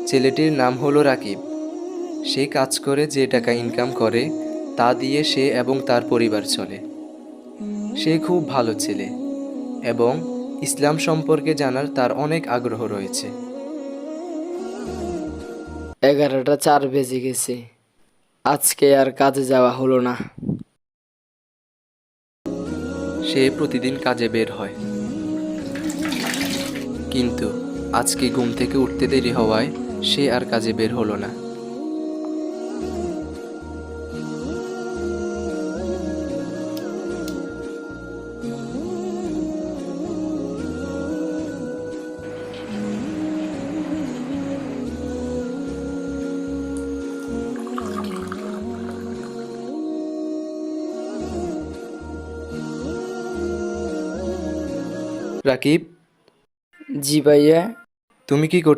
ছেলেটির নাম হলো রাকিব। সে কাজ করে যে টাকা ইনকাম করে তা দিয়ে সে এবং তার পরিবার চলে। সে খুব ভালো ছেলে এবং ইসলাম সম্পর্কে জানার তার অনেক আগ্রহ রয়েছে। 11টা 4 বেজে গেছে, আজকে আর কাজে যাওয়া হলো না। সে প্রতিদিন কাজে বের হয়, কিন্তু আজকে ঘুম থেকে উঠতে দেরি হওয়ায় সে আর কাজে বের হলো না। রাকিব, জি ভাইয়া। তুমি কি করতে